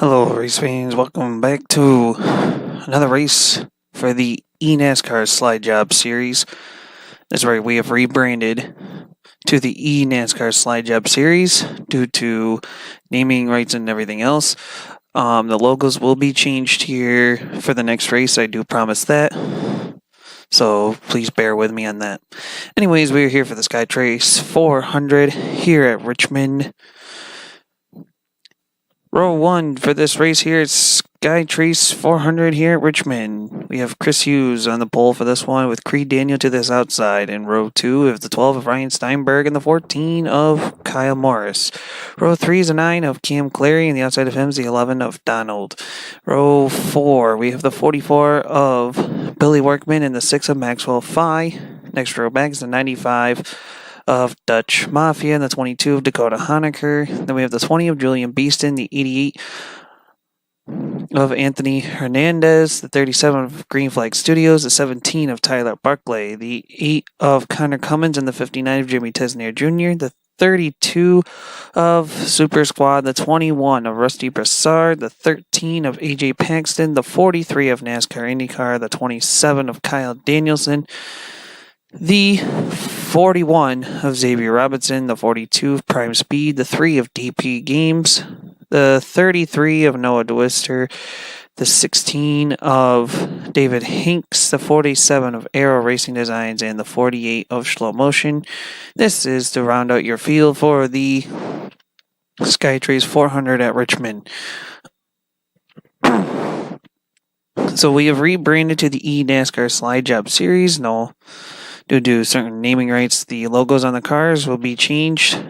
Hello, race fans. Welcome back to another race for the eNASCAR Slide Job Series. That's right, we have rebranded to the eNASCAR Slide Job Series due to naming rights and everything else. The logos will be changed here for the next race. I do promise that. So please bear with me on that. Anyways, we're here for the SkyTrace 400 here at Richmond. Row 1 for this race here, it's SkyTrace 400 here at Richmond. We have Chris Hughes on the pole for this one with Creed Daniel to this outside. In row 2, we have the 12 of Ryan Steinberg and the 14 of Kyle Morris. Row 3 is a 9 of Cam Clary, and the outside of him is the 11 of Donald. Row 4, we have the 44 of Billy Workman and the 6 of Maxwell Fye. Next row back is the 95 of Dutch Mafia and the 22 of Dakota Honecker. Then we have the 20 of Julian Beeston, the 88 of Anthony Hernandez, the 37 of Green Flag Studios, the 17 of Tyler Barclay, the 8 of Connor Cummins, and the 59 of Jimmy Tesnier Jr., the 32 of Super Squad, the 21 of Rusty Broussard, the 13 of AJ Paxton, the 43 of NASCAR IndyCar, the 27 of Kyle Danielson, the 41 of Xavier Robinson, the 42 of Prime Speed, the 3 of DP Games, the 33 of Noah DeWister, the 16 of David Hinks, the 47 of Aero Racing Designs, and the 48 of Slow Motion. This is to round out your field for the SkyTrace 400 at Richmond. So we have rebranded to the eNASCAR Slide Job Series. Due to certain naming rights, the logos on the cars will be changed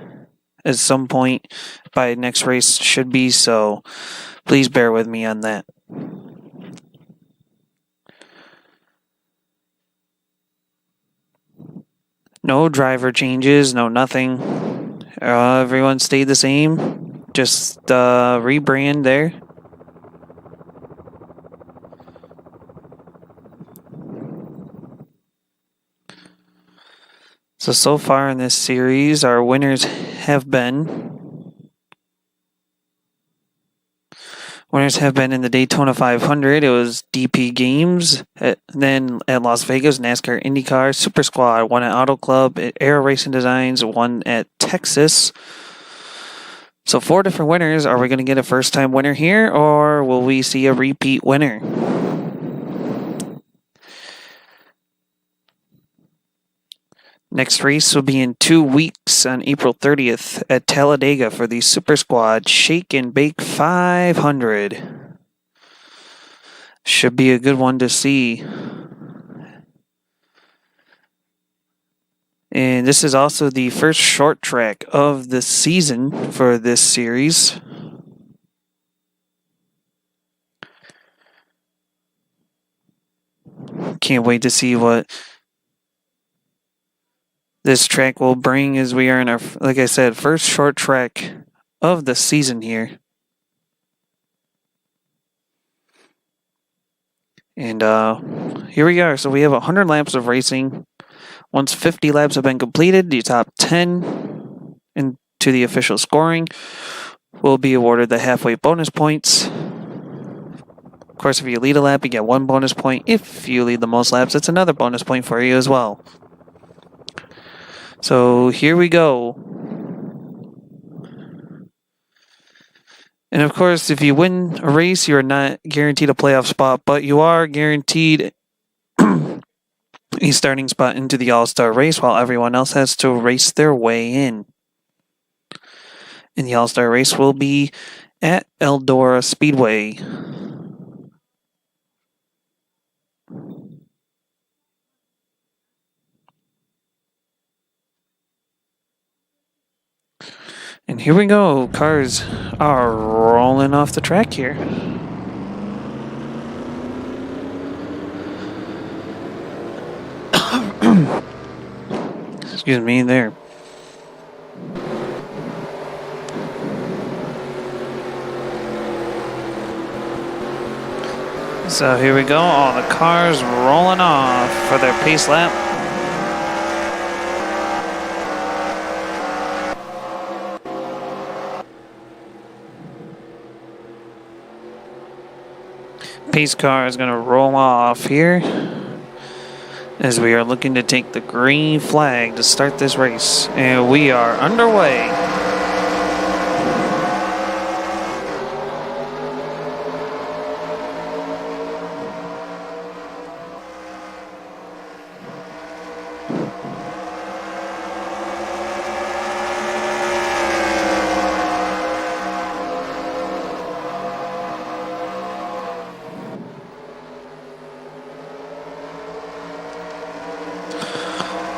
at some point by next race should be, so please bear with me on that. No driver changes, no nothing. Everyone stayed the same. Just rebrand there. So far in this series, our winners have been in the Daytona 500. It was DP Games. Then at Las Vegas, NASCAR IndyCar, Super Squad, one at Auto Club, Aero Racing Designs, one at Texas. So 4 different winners. Are we going to get a first-time winner here, or will we see a repeat winner? Next race will be in 2 weeks on April 30th at Talladega for the Super Squad Shake and Bake 500. Should be a good one to see. And this is also the first short track of the season for this series. Can't wait to see what this track will bring as we are in our, like I said, first short track of the season here. And here we are. So we have 100 laps of racing. Once 50 laps have been completed, the top 10 into the official scoring will be awarded the halfway bonus points. Of course, if you lead a lap, you get 1 bonus point. If you lead the most laps, it's another bonus point for you as well. So here we go. And of course, if you win a race, you're not guaranteed a playoff spot, but you are guaranteed a starting spot into the All-Star race while everyone else has to race their way in. And the All-Star race will be at Eldora Speedway. And here we go. Cars are rolling off the track here. Excuse me there. So here we go. All the cars rolling off for their pace lap. Pace car is going to roll off here as we are looking to take the green flag to start this race. And we are underway.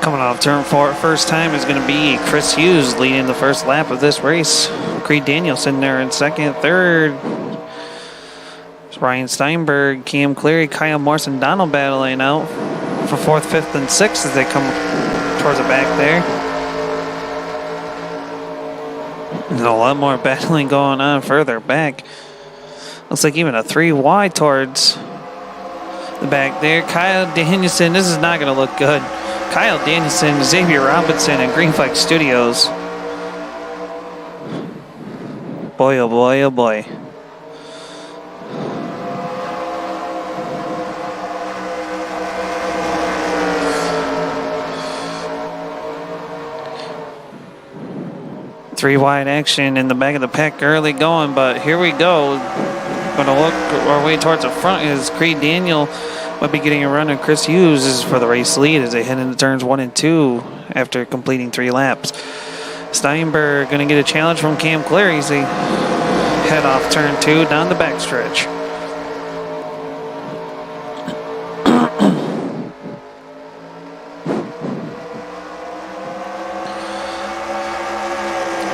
Coming off turn 4, first time is going to be Chris Hughes leading the first lap of this race. Creed Daniel sitting there in second. Third, it's Ryan Steinberg, Cam Cleary, Kyle Morrison, Donald battling out for 4th, 5th, and 6th as they come towards the back there. There's a lot more battling going on further back. Looks like even a 3 wide towards the back there. Kyle Danielson, this is not going to look good. Kyle Danielson, Xavier Robinson, and Green Flag Studios. Boy, oh boy, oh boy. Three wide action in the back of the pack early going, but here we go. Going to look our way towards the front as Creed Daniel might be getting a run, and Chris Hughes is for the race lead as they head into turns 1 and 2 after completing 3 laps. Steinberg going to get a challenge from Cam Cleary as they head off turn 2 down the backstretch.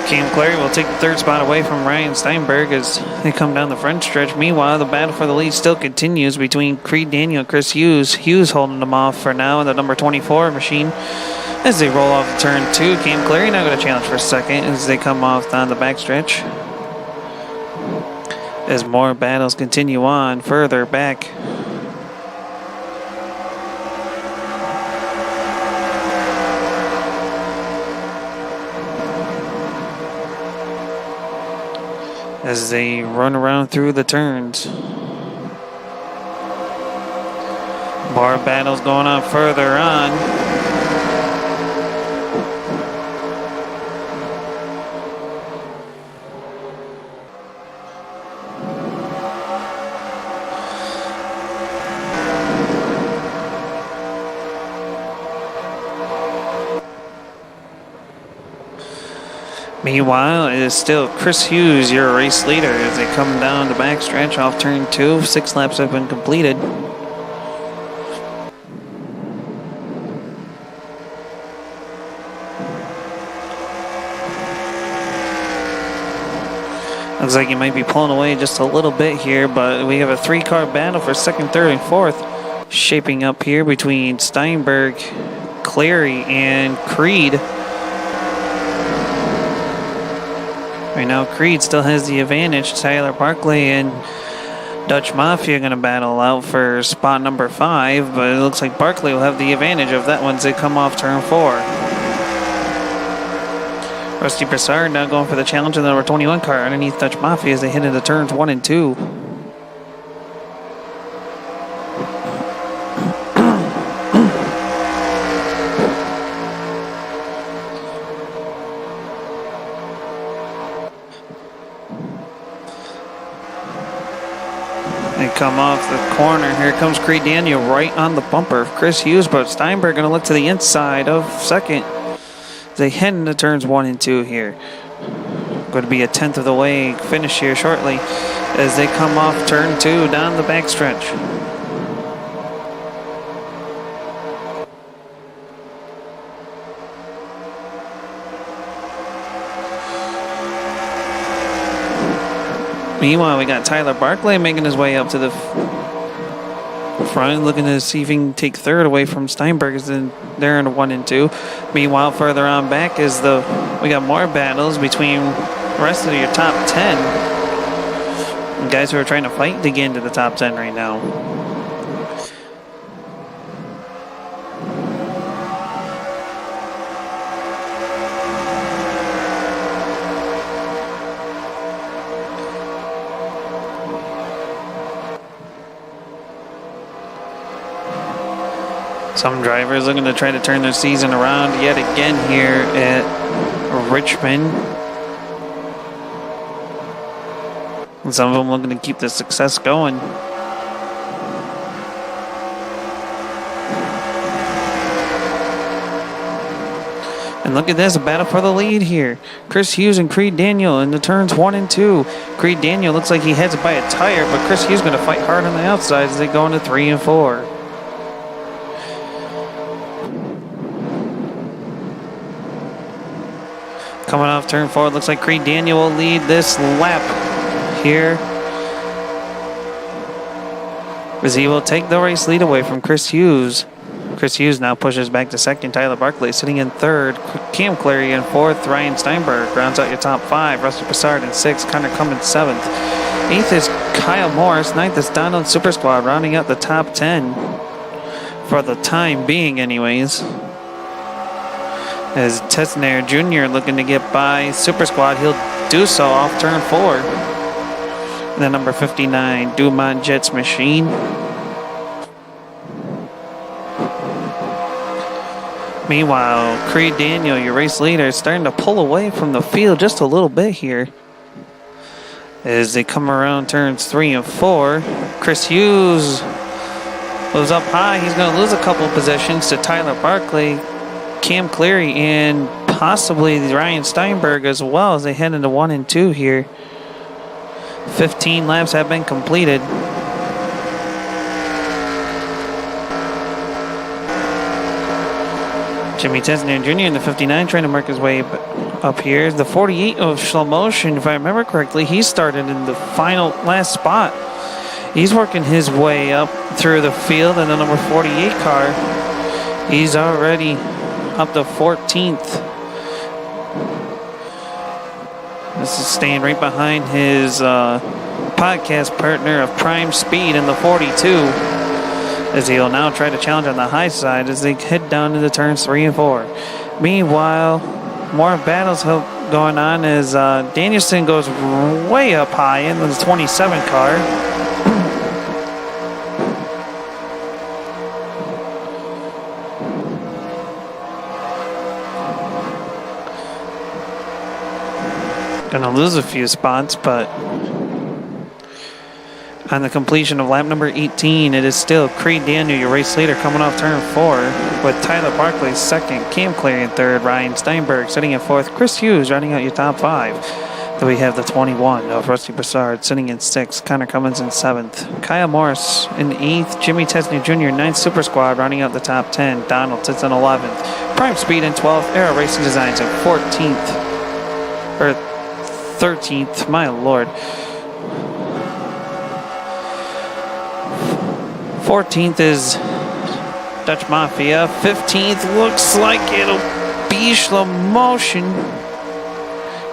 Cam Cleary will take the 3rd spot away from Ryan Steinberg as they come down the front stretch. Meanwhile, the battle for the lead still continues between Creed Daniel and Chris Hughes. Hughes holding them off for now in the number 24 machine as they roll off turn 2. Cam Cleary now going to challenge for 2nd as they come off down the backstretch. As more battles continue on further back. As they run around through the turns. Bar battles going on further on. Meanwhile, it is still Chris Hughes, your race leader, as they come down the backstretch off turn 2. 6 laps have been completed. Looks like you might be pulling away just a little bit here, but we have a 3-car battle for 2nd, 3rd, and 4th shaping up here between Steinberg, Cleary, and Creed. Right now, Creed still has the advantage. Tyler Barkley and Dutch Mafia going to battle out for spot number 5, but it looks like Barkley will have the advantage of that once they come off turn 4. Rusty Broussard now going for the challenge of the number 21 car underneath Dutch Mafia as they head into turns 1 and 2. Come off the corner. Here comes Creed Daniel right on the bumper of Chris Hughes, but Steinberg going to look to the inside of 2nd. They head into turns 1 and 2 here. Going to be a 10th of the way finish here shortly as they come off turn 2 down the backstretch. Meanwhile, we got Tyler Barkley making his way up to the front, looking to see if he can take 3rd away from Steinberg as they're in 1 and 2. Meanwhile, further on back is we got more battles between the rest of your top 10. And guys who are trying to fight to get into the top 10 right now. Some drivers looking to try to turn their season around yet again here at Richmond. And some of them looking to keep the success going. And look at this, a battle for the lead here. Chris Hughes and Creed Daniel in the turns 1 and 2. Creed Daniel looks like he heads by a tire, but Chris Hughes going to fight hard on the outside as they go into 3 and 4. Coming off turn 4, looks like Creed Daniel will lead this lap here, as he will take the race lead away from Chris Hughes. Chris Hughes now pushes back to second. Tyler Barkley sitting in third. Cam Clary in fourth. Ryan Steinberg rounds out your top 5. Rusty Broussard in 6th. Connor Cummins 7th. 8th is Kyle Morris. 9th is Donald Super Squad rounding out the top 10 for the time being anyways. As Tesnair Jr. looking to get by Super Squad, he'll do so off turn 4. And then number 59, Dumont Jets Machine. Meanwhile, Creed Daniel, your race leader, is starting to pull away from the field just a little bit here. As they come around turns 3 and 4, Chris Hughes was up high. He's going to lose a couple positions to Tyler Barkley, Cam Cleary, and possibly Ryan Steinberg as well as they head into 1 and 2 here. 15 laps have been completed. Jimmy Tesnair Jr. in the 59 trying to mark his way up here. The 48 of Slow Motion, if I remember correctly, he started in the last spot. He's working his way up through the field, and the number 48 car, he's already up to 14th. This is staying right behind his podcast partner of Prime Speed in the 42. As he'll now try to challenge on the high side as they head down into turns 3 and 4. Meanwhile, more battles going on as Danielson goes way up high in the 27 car. Gonna lose a few spots, but on the completion of lap number 18, it is still Creed Daniel, your race leader, coming off turn 4, with Tyler Barkley second, Cam Clary in third, Ryan Steinberg sitting in fourth, Chris Hughes rounding out your top 5. Then we have the 21 of Rusty Broussard sitting in 6th, Connor Cummins in 7th, Kyle Morris in 8th, Jimmy Tesnair Jr. 9th Super Squad rounding out the top 10, Donald sits in 11th, Prime Speed in 12th, Aero Racing Designs in 14th, or 13th, my lord. 14th is Dutch Mafia. 15th looks like it'll be Slow Motion.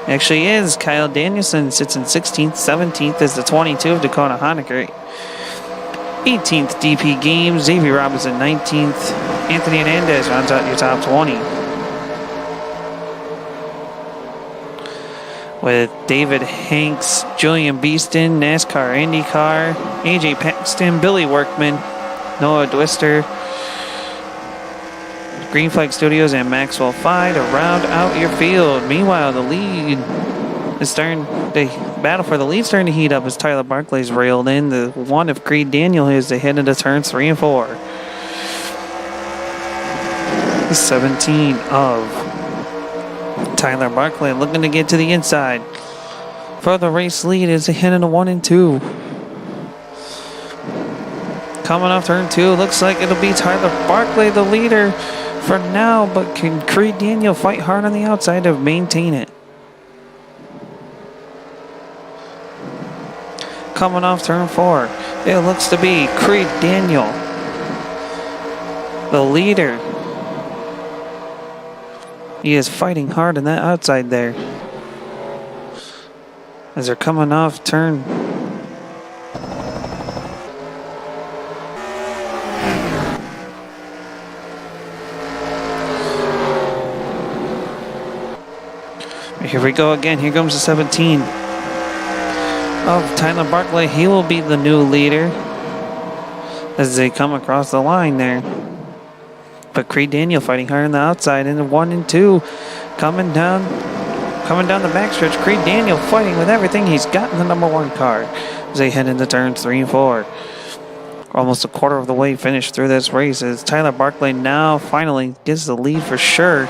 Actually is. Kyle Danielson sits in 16th. 17th is the 22 of Dakota Honecker. 18th DP Games. Xavier Robinson 19th. Anthony Hernandez rounds out your top 20. With David Hanks, Julian Beeston, NASCAR, IndyCar, AJ Paxton, Billy Workman, Noah Dwister, Green Flag Studios, and Maxwell Phi to round out your field. Meanwhile, the battle for the lead starting to heat up as Tyler Barkley's railed in. The one of Creed Daniel as they head into turns 3 and 4. The 17 of Tyler Barkley looking to get to the inside for the race lead as they head into 1 and 2. Coming off turn 2, looks like it'll be Tyler Barkley, the leader for now, but can Creed Daniel fight hard on the outside to maintain it? Coming off turn 4, it looks to be Creed Daniel, the leader. He is fighting hard on that outside there. As they're coming off turn. Here we go again. Here comes the 17 of Tyler Barkley. He will be the new leader as they come across the line there. But Creed Daniel fighting hard on the outside in the 1 and 2. Coming down the backstretch. Creed Daniel fighting with everything he's got in the number 1 car as they head into turns 3 and 4. Almost a quarter of the way finished through this race as Tyler Barkley now finally gets the lead for sure.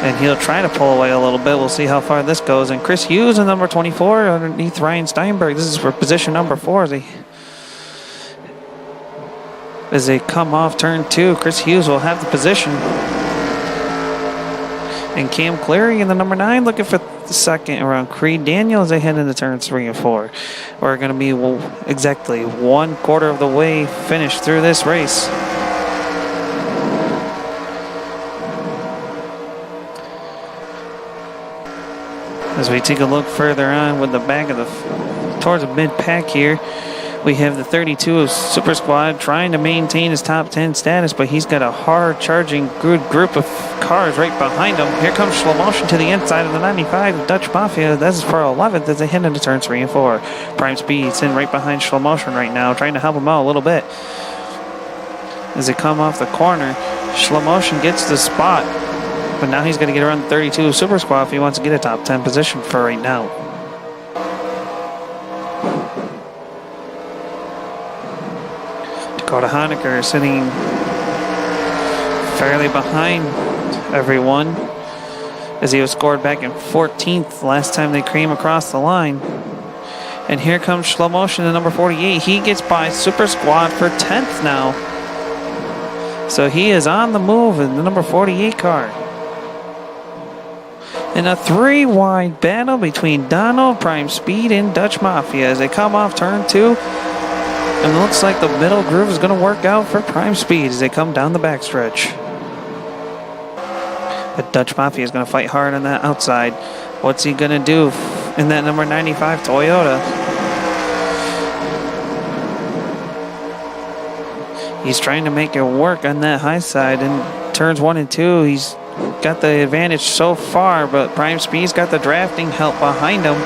And he'll try to pull away a little bit. We'll see how far this goes. And Chris Hughes in number 24 underneath Ryan Steinberg. This is for position number 4 as they come off turn 2. Chris Hughes will have the position. And Cam Cleary in the number 9 looking for the second around Creed Daniel as they head into turns 3 and 4. We're going to be exactly 1/4 of the way finished through this race. As we take a look further on with the back of towards the mid-pack here, we have the 32 of Super Squad trying to maintain his top 10 status, but he's got a hard-charging good group of cars right behind him. Here comes Slow Motion to the inside of the 95 of Dutch Mafia. This is for 11th as they head into turns 3 and 4. Prime Speed's in right behind Slow Motion right now, trying to help him out a little bit. As they come off the corner, Slow Motion gets the spot. But now he's going to get around the 32 of Super Squad if he wants to get a top 10 position for right now. Dakota Honecker sitting fairly behind everyone as he was scored back in 14th last time they came across the line. And here comes Slow Motion in number 48. He gets by Super Squad for 10th now. So he is on the move in the number 48 car. In a 3-wide battle between Donald, Prime Speed, and Dutch Mafia as they come off turn 2. And it looks like the middle groove is going to work out for Prime Speed as they come down the backstretch. But Dutch Mafia is going to fight hard on that outside. What's he going to do in that number 95 Toyota? He's trying to make it work on that high side in turns 1 and 2. He's got the advantage so far, but Prime Speed's got the drafting help behind him.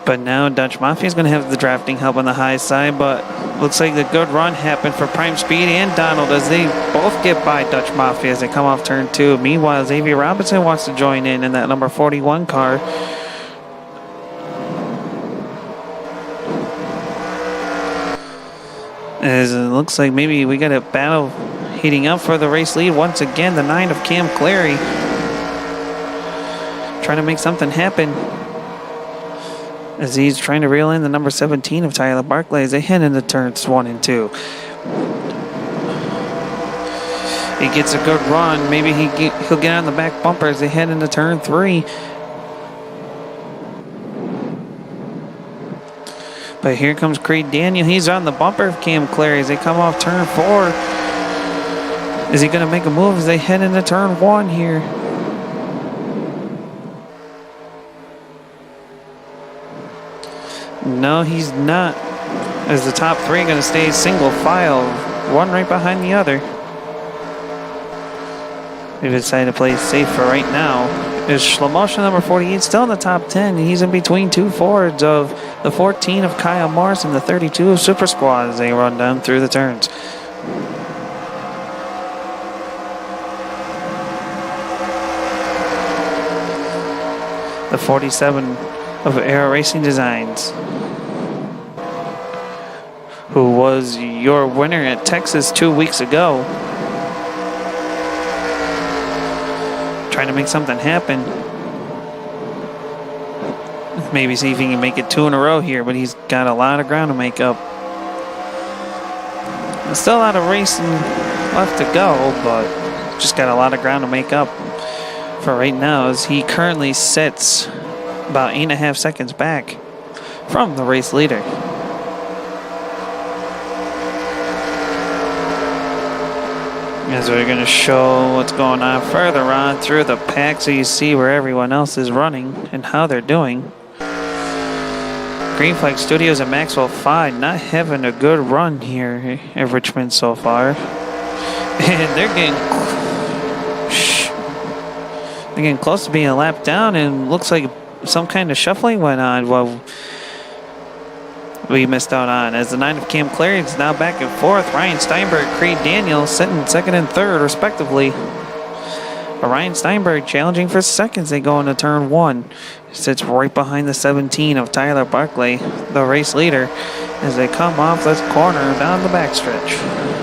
But now Dutch Mafia is going to have the drafting help on the high side, but looks like the good run happened for Prime Speed and Donald as they both get by Dutch Mafia as they come off turn 2. Meanwhile, Xavier Robinson wants to join in that number 41 car. As it looks like maybe we got a battle heating up for the race lead once again. The 9 of Cam Cleary trying to make something happen as he's trying to reel in the number 17 of Tyler Barkley as they head into turns 1 and 2. He gets a good run. Maybe he'll get on the back bumper as they head into turn 3. But here comes Creed Daniel. He's on the bumper of Cam Cleary as they come off turn 4. Is he going to make a move as they head into turn 1 here? No, he's not. As the top 3 are going to stay single file, one right behind the other. They've decided to play safe for right now. Is Slow Motion number 48 still in the top 10? He's in between 2 Fords of the 14 of Kyle Morris and the 32 of Super Squad as they run down through the turns. The 47 of Aero Racing Designs, who was your winner at Texas 2 weeks ago. Trying to make something happen. Maybe see if he can make it 2 in a row here, but he's got a lot of ground to make up. There's still a lot of racing left to go, but just got a lot of ground to make up for right now as he currently sits about 8.5 seconds back from the race leader. As we're going to show what's going on further on through the pack so you see where everyone else is running and how they're doing. Green Flag Studios and Maxwell 5 not having a good run here at Richmond so far. And they're getting close to being lapped down, and looks like some kind of shuffling went on. Well, we missed out on, as the 9 of Cam Clary is now back and forth. Ryan Steinberg, Creed Daniel sitting second and third respectively. Ryan Steinberg challenging for seconds. They go into turn 1. Sits right behind the 17 of Tyler Barkley, the race leader, as they come off this corner down the backstretch.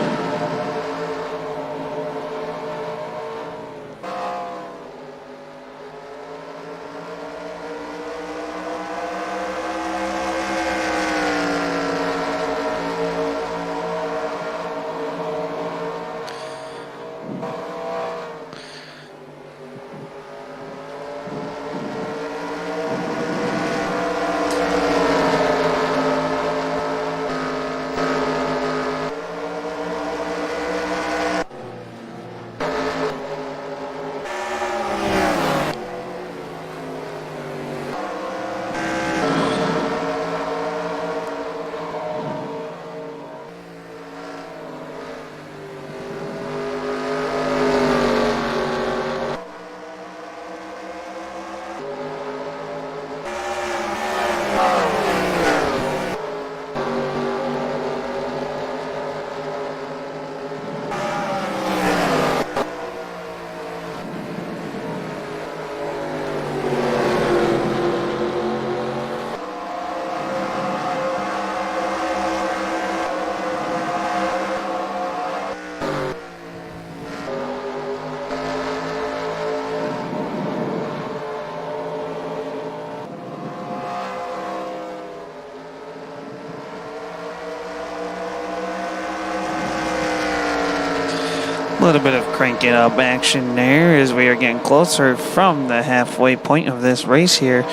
A little bit of cranking up action there as we are getting closer from the halfway point of this race here,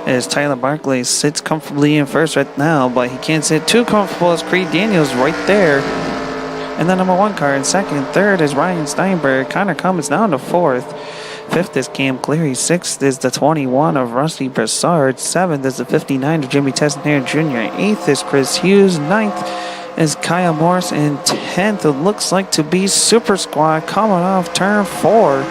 as Tyler Barkley sits comfortably in first right now, but he can't sit too comfortable as Creed Daniels right there. And the number 1 car in second. Third is Ryan Steinberg. Connor Cummins down to fourth. Fifth is Cam Cleary. Sixth is the 21 of Rusty Broussard. Seventh is the 59 of Jimmy Tessner Jr. Eighth is Chris Hughes. Ninth is Kyle Morris, and 10th it looks like to be Super Squad coming off turn 4.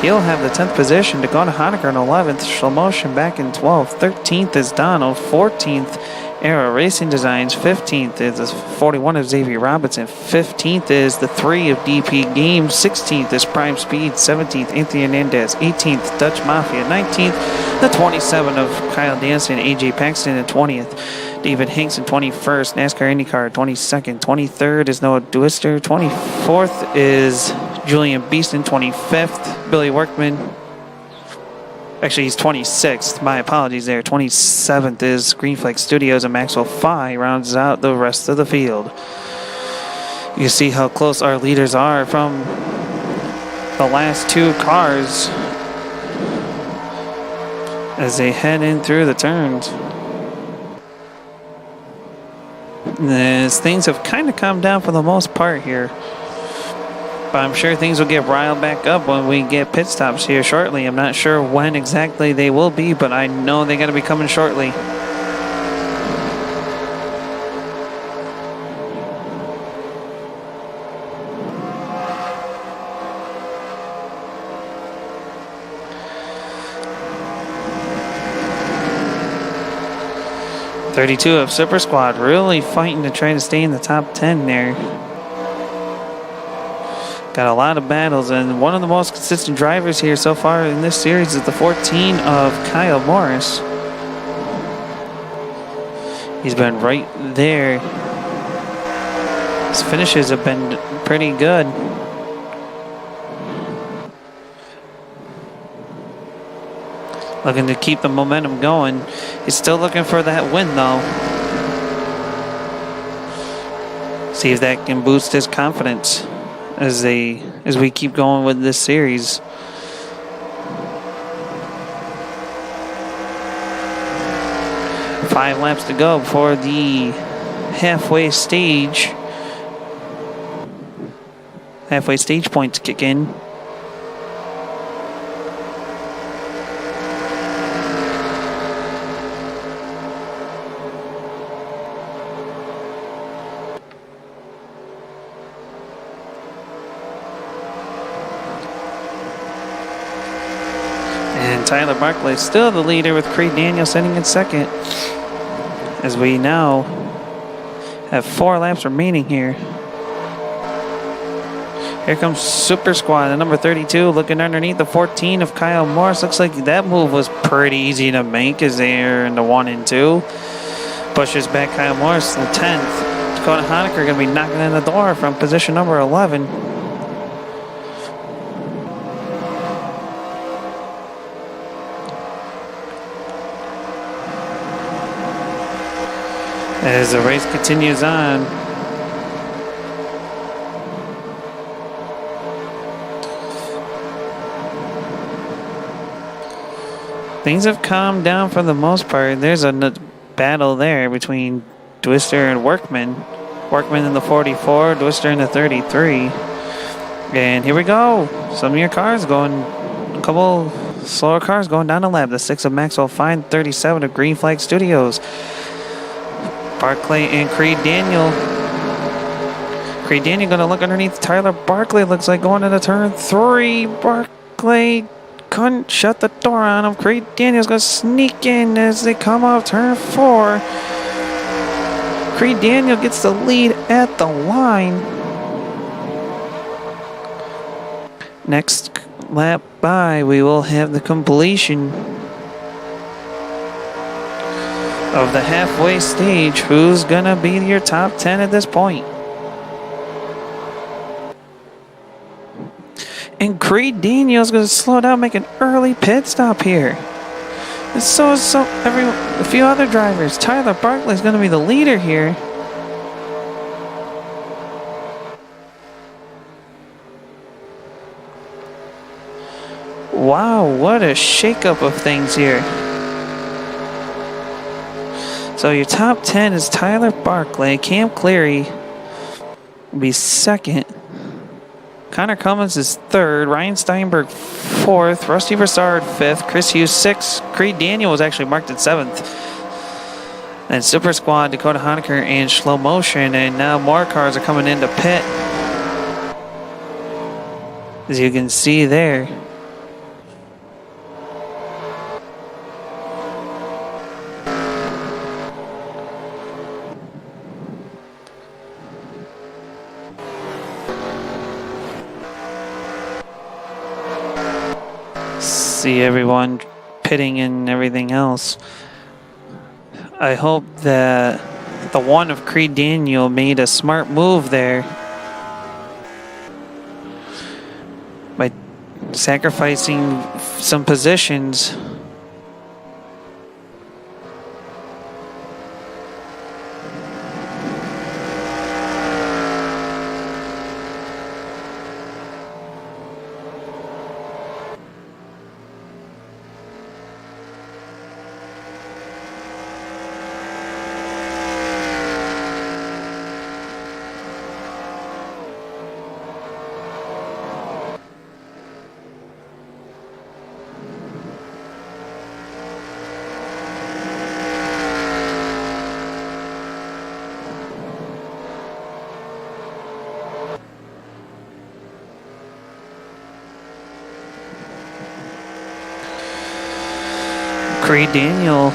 He'll have the 10th position. Dakota Honecker in 11th. Shlomotion back in 12th. 13th is Donald. 14th, Era Racing Designs. 15th is the 41 of Xavier Robinson. 15th is the 3 of DP Games. 16th is Prime Speed. 17th, Anthony Hernandez. 18th, Dutch Mafia. 19th, the 27 of Kyle Danson, AJ Paxton in 20th. David Hinks in 21st, NASCAR IndyCar 22nd, 23rd is Noah Dwister, 24th is Julian Beeston, 25th, Billy Workman. Actually, he's 26th. My apologies there. 27th is Green Flag Studios, and Maxwell Fye rounds out the rest of the field. You see how close our leaders are from the last 2 cars as they head in through the turns. As things have kind of calmed down for the most part here. But I'm sure things will get riled back up when we get pit stops here shortly. I'm not sure when exactly they will be, but I know they're going to be coming shortly. .32 of Super Squad really fighting to try to stay in the top 10 there. Got a lot of battles, and one of the most consistent drivers here so far in this series is the 14 of Kyle Morris. He's been right there. His finishes have been pretty good. Looking to keep the momentum going. He's still looking for that win, though. See if that can boost his confidence as we keep going with this series. Five laps to go before the halfway stage points kick in. Tyler Barkley still the leader with Creed Daniel sitting in second. as we now have 4 laps remaining here. Here comes Super Squad, the number 32, looking underneath the 14 of Kyle Morris. Looks like that move was pretty easy to make as they're in the 1 and 2. Pushes back Kyle Morris to the 10th. Dakota Honecker going to be knocking in the door from position number 11. As the race continues on. Things have calmed down for the most part. There's a battle there between Twister and Workman. Workman in the 44, Twister in the 33. And here we go. Some of your cars going, a couple slower cars going down the lap. The 6 of Maxwell Fine, 37 of Green Flag Studios. Barclay and Creed Daniel. Creed Daniel going to look underneath Tyler Barclay. Looks like going into turn 3. Barclay couldn't shut the door on him. Creed Daniel's going to sneak in as they come off turn 4. Creed Daniel gets the lead at the line. Next lap by, we will have the completion of the halfway stage. Who's going to be your top 10 at this point? And Creed Daniel's going to slow down, make an early pit stop here. And so is a few other drivers. Tyler Barkley's going to be the leader here. Wow, what a shakeup of things here. So your top 10 is Tyler Barclay, Cam Cleary will be second. Connor Cummins is third. Ryan Steinberg fourth. Rusty Broussard fifth. Chris Hughes sixth. Creed Daniel was actually marked at seventh. And Super Squad, Dakota Honecker, and Slow Motion. And now more cars are coming into pit, as you can see there. See everyone pitting and everything else. I hope that the 1 of Creed Daniel made a smart move there by sacrificing some positions. Creed Daniel,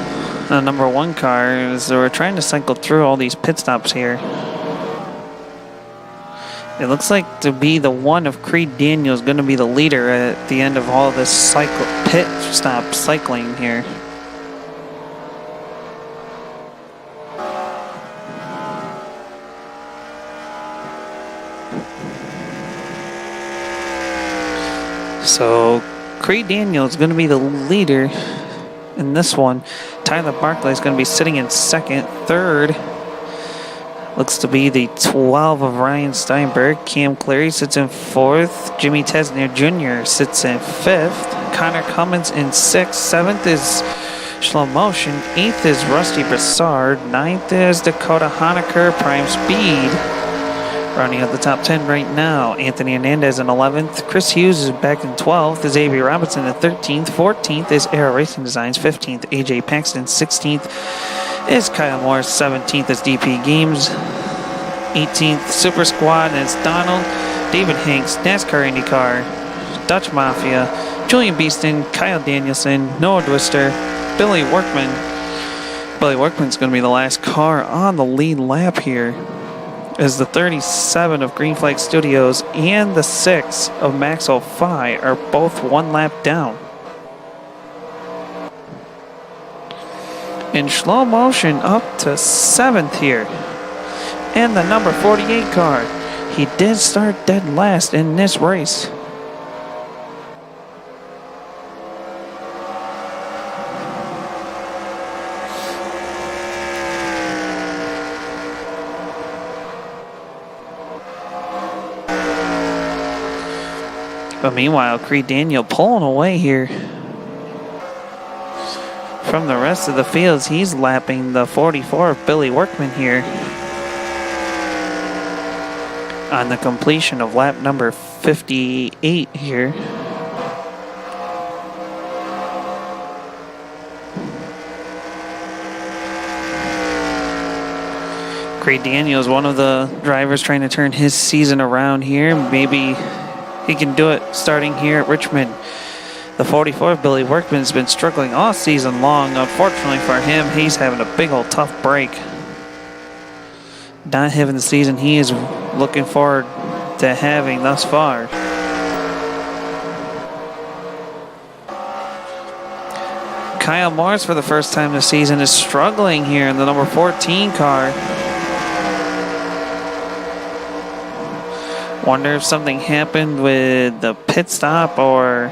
the number 1 car, as we're trying to cycle through all these pit stops here. It looks like to be the 1 of Creed Daniel is going to be the leader at the end of all this pit stop cycling here. So Creed Daniel is going to be the leader in this one. Tyler Barclay is going to be sitting in second. Third looks to be the 12 of Ryan Steinberg. Cam Cleary sits in fourth. Jimmy Tesner Jr. sits in fifth. Connor Cummins in sixth. Seventh is Slow Motion. Eighth is Rusty Broussard. Ninth is Dakota Honecker, Prime Speed. Rounding out the top 10 right now, Anthony Hernandez in 11th. Chris Hughes is back in 12th. Is Avery Robinson in 13th. 14th is Aero Racing Designs. 15th, AJ Paxton. 16th is Kyle Morris. 17th is DP Games. 18th, Super Squad, and it's Donald, David Hanks, NASCAR IndyCar, Dutch Mafia, Julian Beeston, Kyle Danielson, Noah Twister, Billy Workman, Billy Workman's going to be the last car on the lead lap here, as the 37 of Green Flag Studios and the 6 of Maxwell Phi are both 1 lap down. In slow motion up to 7th here. And the number 48 car. He did start dead last in this race. But meanwhile, Creed Daniel pulling away here from the rest of the fields. He's lapping the 44 of Billy Workman here on the completion of lap number 58 here. Creed Daniel is one of the drivers trying to turn his season around here. Maybe he can do it starting here at Richmond. The 44 of Billy Workman has been struggling all season long. Unfortunately for him, he's having a big old tough break. Not having the season he is looking forward to having thus far. Kyle Morris, for the first time this season, is struggling here in the number 14 car. Wonder if something happened with the pit stop or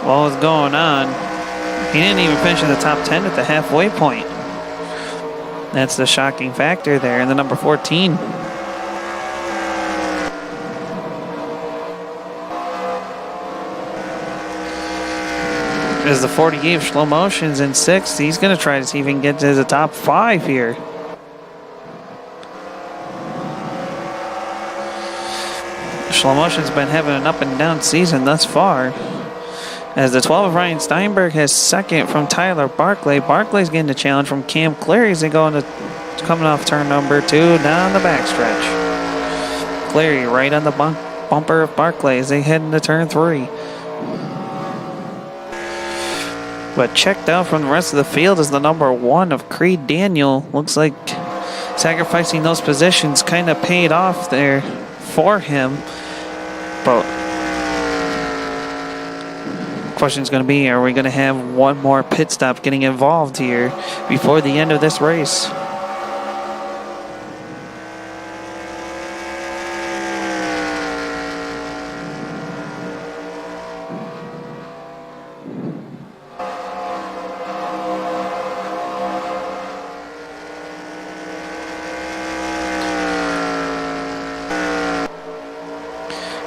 what was going on. He didn't even finish in the top 10 at the halfway point. That's the shocking factor there in the number 14. As the 48 slow motions in 6th, he's going to try to see if he can get to the top 5 here. Slow motion's been having an up and down season thus far. As the 12 of Ryan Steinberg has 2nd from Tyler Barclay. Barclay's getting a challenge from Cam Clary as they go into coming off turn number 2 down the backstretch. Clary right on the bumper of Barclay as they head into turn 3. But checked out from the rest of the field is the number 1 of Creed Daniel. Looks like sacrificing those positions kind of paid off there for him. But question's going to be, are we going to have one more pit stop getting involved here before the end of this race?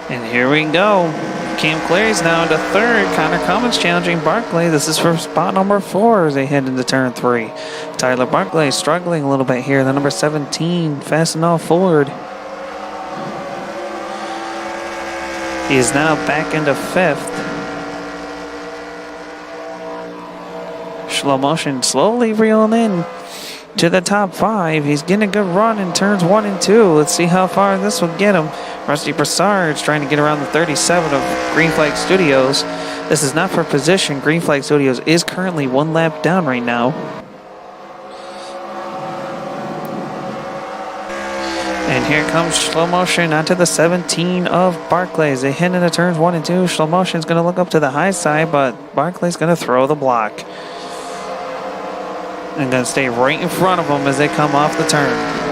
And here we go. Cam Clary's now into 3rd. Connor Cummins challenging Barclay. This is for spot number 4 as they head into turn 3. Tyler Barclay struggling a little bit here. The number 17, Fastenal Ford. He is now back into 5th. Slow motion slowly reeling in to the top 5. He's getting a good run in turns 1 and 2. Let's see how far this will get him. Rusty Broussard's trying to get around the 37 of Green Flag Studios. This is not for position. Green Flag Studios is currently 1 lap down right now. And here comes slow motion onto the 17 of Barclay. As they head into turns 1 and 2, slow motion's going to look up to the high side, but Barclay's going to throw the block. And going to stay right in front of them as they come off the turn.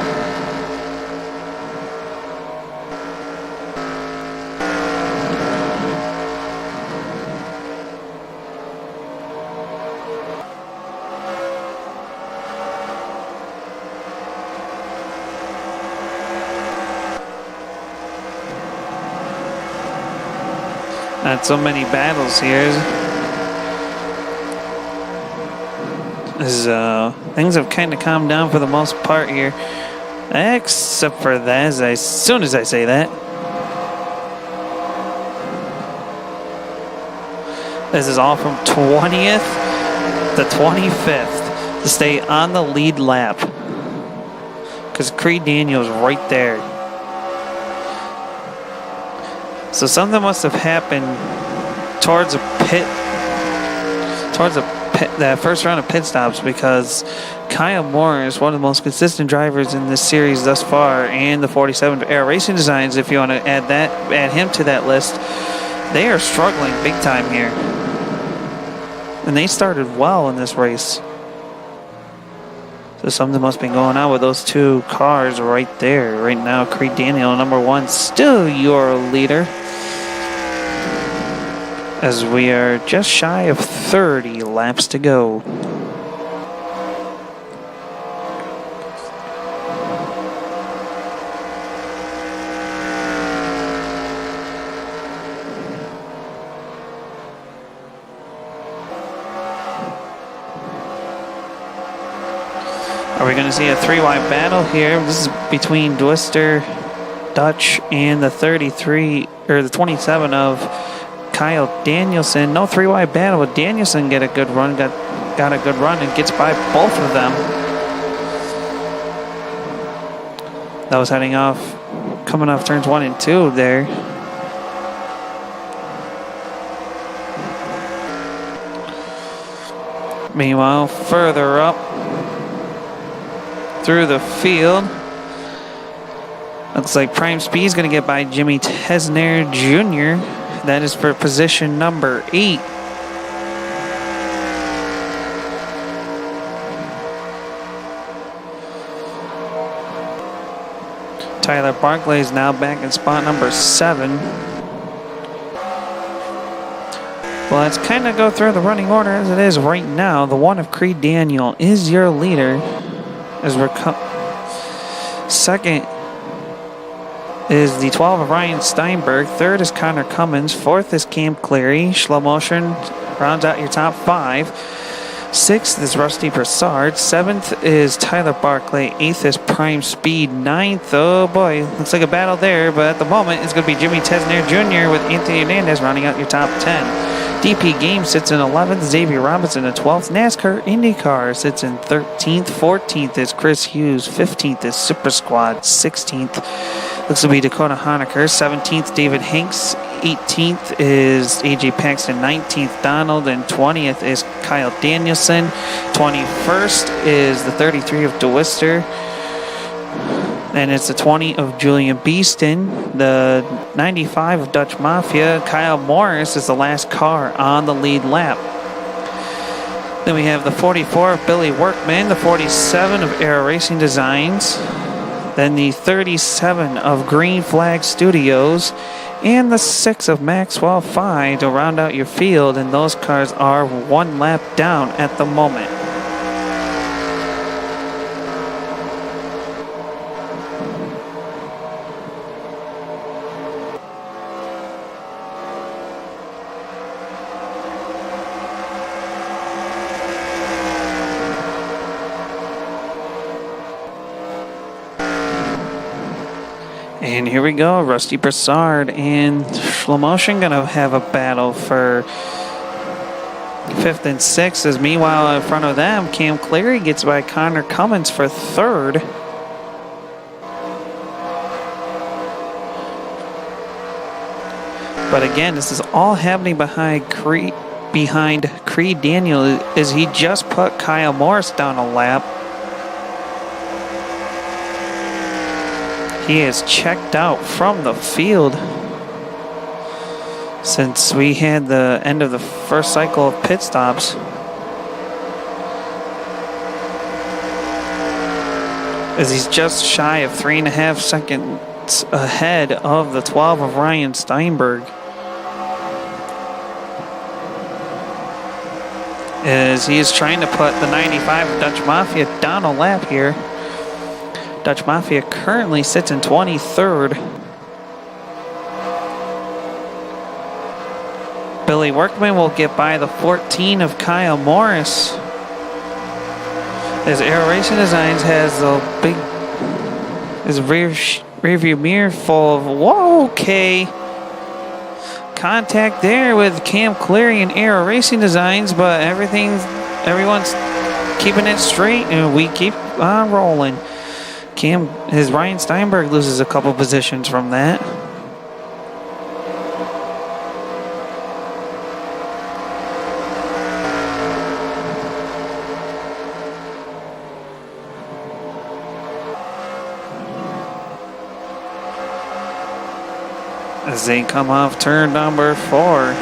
Not so many battles here. Things have kind of calmed down for the most part here. Except for that, as soon as I say that. This is all from 20th to 25th to stay on the lead lap. Because Creed Daniel's right there. So something must have happened towards towards that first round of pit stops because Kyle Moore is one of the most consistent drivers in this series thus far, and the 47 Air Racing Designs, if you want to add him to that list, they are struggling big time here. And they started well in this race. So something must be going on with those two cars right there. Right now, Creed Daniel, number 1, still your leader. As we are just shy of 30 laps to go. Are we going to see a 3-wide battle here? This is between Dwister, Dutch, and the 33 or the 27 of Kyle Danielson. No 3-wide battle, but Danielson got a good run and gets by both of them. That was coming off turns 1 and 2 there. Meanwhile, further up through the field, looks like Prime Speed is going to get by Jimmy Tesner Jr. That is for position number 8. Tyler Barkley is now back in spot number 7. Well, let's kind of go through the running order as it is right now. The 1 of Creed Daniel is your leader. As we're second is the 12 of Ryan Steinberg. Third is Connor Cummins. Fourth is Cam Cleary. Slow motion rounds out your top 5. 6th is Rusty Broussard. 7th is Tyler Barkley. 8th is Prime Speed. 9th, oh boy, looks like a battle there, but at the moment it's going to be Jimmy Tesner Jr. with Anthony Hernandez rounding out your top 10. DP Games sits in 11th, Xavier Robinson in 12th, NASCAR IndyCar sits in 13th, 14th is Chris Hughes, 15th is Super Squad, 16th looks to be Dakota Honaker, 17th David Hanks, 18th is AJ Paxton, 19th Donald, and 20th is Kyle Danielson, 21st is the 33 of DeWister, and it's the 20 of Julian Beeston, the 95 of Dutch Mafia. Kyle Morris is the last car on the lead lap. Then we have the 44 of Billy Workman, the 47 of Air Racing Designs, then the 37 of Green Flag Studios, and the 6 of Maxwell 5 to round out your field, and those cars are 1 lap down at the moment. And here we go, Rusty Broussard and Slow Motion gonna have a battle for 5th and 6th. As meanwhile, in front of them, Cam Cleary gets by Connor Cummins for 3rd. But again, this is all happening behind Creed Daniel, as he just put Kyle Morris down a lap. He is checked out from the field since we had the end of the first cycle of pit stops. As he's just shy of 3.5 seconds ahead of the 12 of Ryan Steinberg. As he is trying to put the 95 of Dutch Mafia down a lap here. Dutch Mafia currently sits in 23rd. Billy Workman will get by the 14 of Kyle Morris. As Air Racing Designs has a big rear view mirror full of, whoa, okay. Contact there with Cam Cleary and Air Racing Designs, but everyone's keeping it straight and we keep on rolling. Ryan Steinberg loses a couple positions from that. as they come off turn number 4.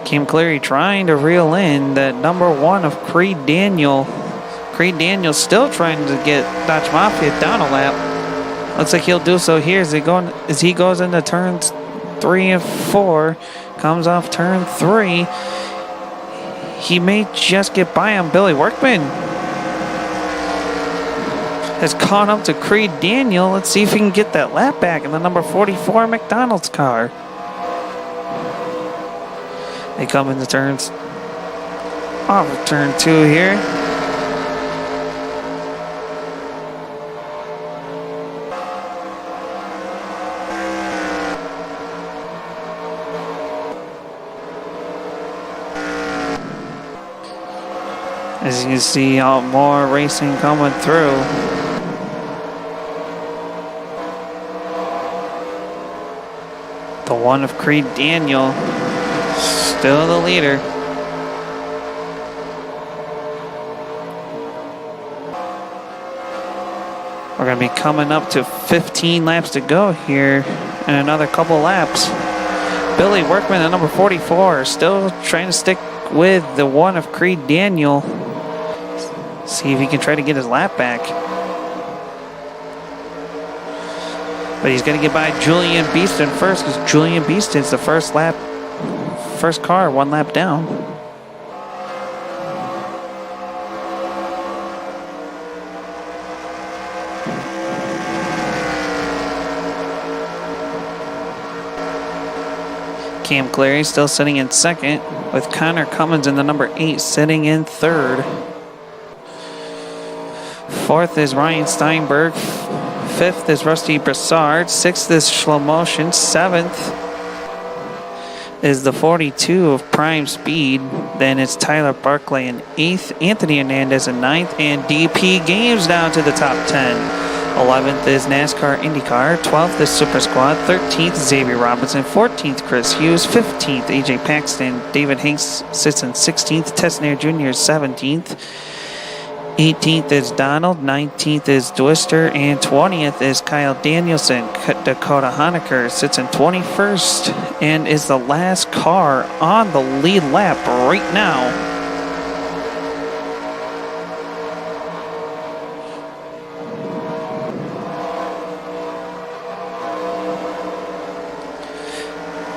Kim Cleary trying to reel in that number 1 of Creed Daniel. Creed Daniel still trying to get Dutch Mafia down a lap. Looks like he'll do so here as he goes into turns 3 and 4. Comes off turn 3. He may just get by on Billy Workman. Has caught up to Creed Daniel. Let's see if he can get that lap back in the number 44 McDonald's car. They come into turns off of turn 2 here. As you can see, more racing coming through. The 1 of Creed Daniel, still the leader. We're going to be coming up to 15 laps to go here and another couple laps. Billy Workman at number 44, still trying to stick with the 1 of Creed Daniel. See if he can try to get his lap back. But he's going to get by Julian Beeston first, because Julian Beeston's the first car, 1 lap down. Cam Cleary still sitting in second, with Connor Cummins in the number 8 sitting in third. 4th is Ryan Steinberg. 5th is Rusty Broussard. 6th is Shlomotion. 7th is the 42 of Prime Speed. Then it's Tyler Barclay in 8th. Anthony Hernandez in 9th. And DP Games down to the top 10. 11th is NASCAR IndyCar. 12th is Super Squad. 13th Xavier Robinson. 14th Chris Hughes. 15th AJ Paxton. David Hanks sits in 16th. Tessner Jr. is 17th. 18th is Donald, 19th is Dwister, and 20th is Kyle Danielson. Dakota Honecker sits in 21st and is the last car on the lead lap right now.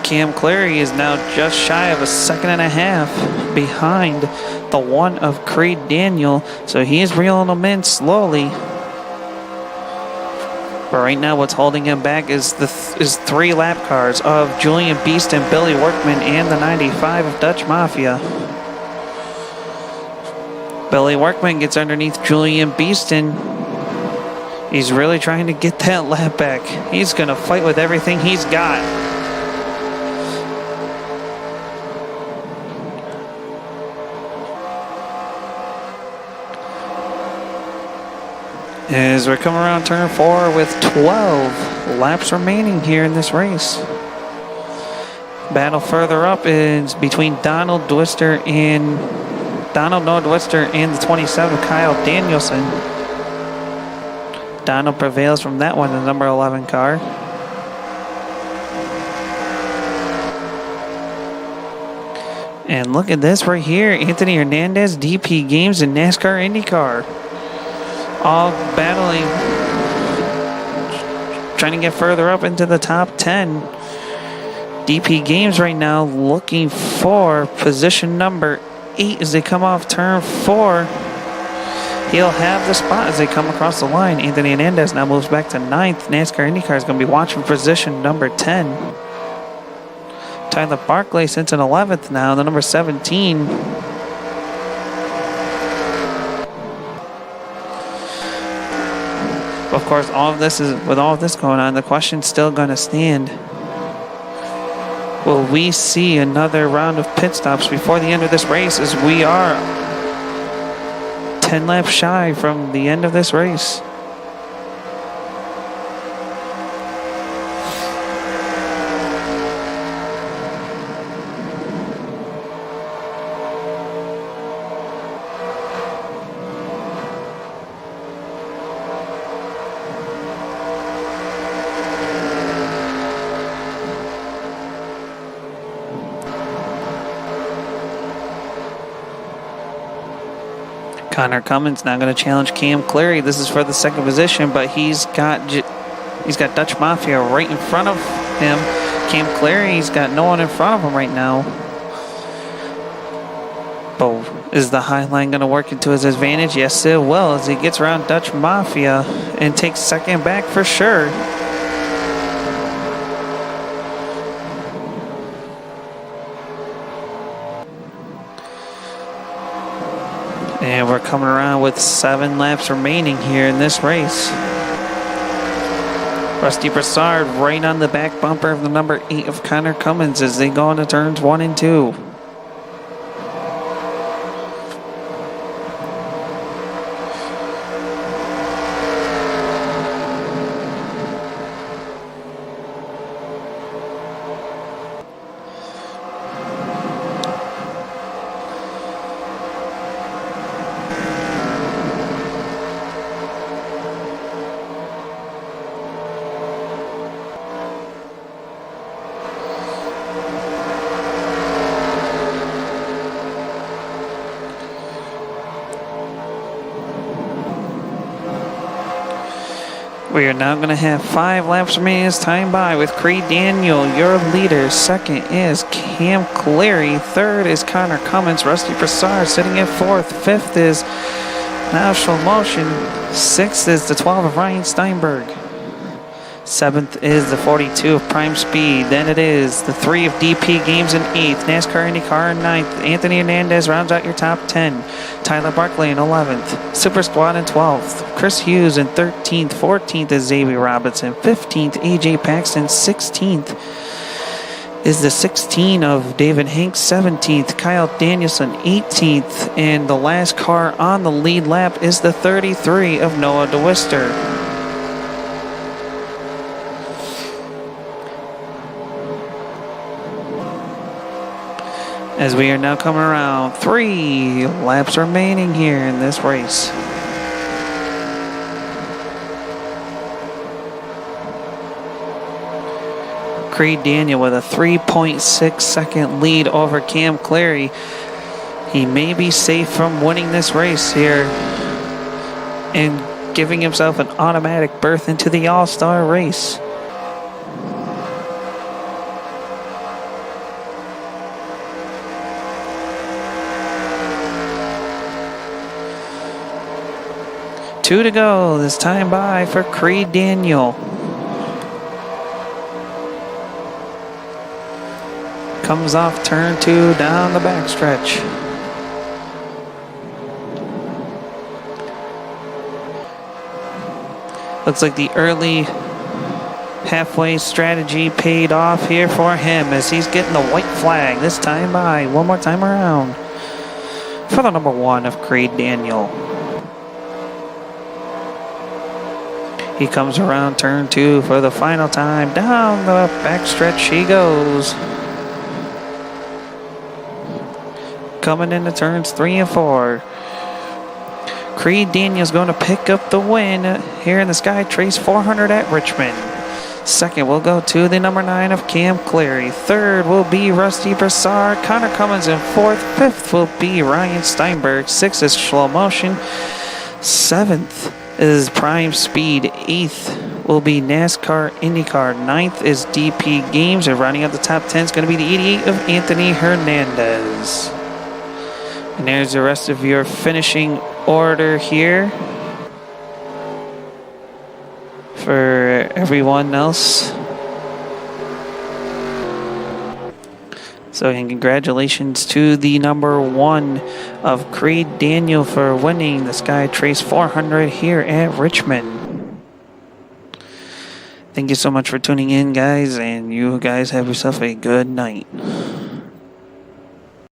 Cam Cleary is now just shy of a second and a half behind the 1 of Creed Daniel, so he is reeling them in slowly. But right now what's holding him back is 3 lap cars of Julian Beeston, Billy Workman, and the 95 of Dutch Mafia. Billy Workman gets underneath Julian Beeston. He's really trying to get that lap back. He's going to fight with everything he's got. As we're coming around turn 4 with 12 laps remaining here in this race. Battle further up is between Donald Noah Dwister and the 27 Kyle Danielson. Donald prevails from that one, the number 11 car. And look at this right here, Anthony Hernandez, DP Games, and NASCAR IndyCar. All battling, trying to get further up into the top 10. DP Games right now looking for position number 8 as they come off turn 4. He'll have the spot as they come across the line. Anthony Hernandez now moves back to 9th. NASCAR IndyCar is going to be watching position number 10. Tyler Barclay sits in 11th now, the number 17. Of course, with all of this going on, the question's still going to stand. Will we see another round of pit stops before the end of this race, as we are 10 laps shy from the end of this race? Connor Cummins now going to challenge Cam Clary. This is for the second position, but he's got Dutch Mafia right in front of him. Cam Clary's got no one in front of him right now. But is the high line going to work into his advantage? Yes, it will, as he gets around Dutch Mafia and takes second back for sure. And we're coming around with 7 laps remaining here in this race. Rusty Broussard right on the back bumper of the number 8 of Connor Cummins as they go into turns 1 and 2. We are now going to have 5 laps remaining as time by with Creed Daniel, your leader. Second is Cam Clary. Third is Connor Cummins. Rusty Broussard sitting at 4th. 5th is National Motion. 6th is the 12 of Ryan Steinberg. 7th is the 42 of Prime Speed. Then it is the 3 of DP Games in 8th. NASCAR IndyCar in 9th. Anthony Hernandez rounds out your top 10. Tyler Barkley in 11th. Super Squad in 12th. Chris Hughes in 13th. 14th is Xavier Robinson. 15th, AJ Paxton. 16th is the 16 of David Hanks. 17th, Kyle Danielson. 18th. And the last car on the lead lap is the 33 of Noah DeWister. As we are now coming around, 3 laps remaining here in this race. Creed Daniel with a 3.6 second lead over Cam Clary. He may be safe from winning this race here and giving himself an automatic berth into the All-Star race. Two to go, this time by for Creed Daniel. Comes off turn 2 down the backstretch. Looks like the early halfway strategy paid off here for him as he's getting the white flag this time by. One more time around for the number 1 of Creed Daniel. He comes around turn 2 for the final time. Down the backstretch he goes. Coming into turns 3 and 4. Creed Daniel's going to pick up the win here in the SkyTrace 400 at Richmond. Second will go to the number 9 of Cam Clary. Third will be Rusty Broussard. Connor Cummins in 4th. 5th will be Ryan Steinberg. 6th is Slow Motion. 7th is Prime Speed. 8th will be NASCAR IndyCar. 9th is DP Games. And rounding out the top 10 is going to be the 88 of Anthony Hernandez. And there's the rest of your finishing order here for everyone else. So, and congratulations to the number 1 of Creed Daniel for winning the SkyTrace 400 here at Richmond. Thank you so much for tuning in, guys, and you guys have yourself a good night.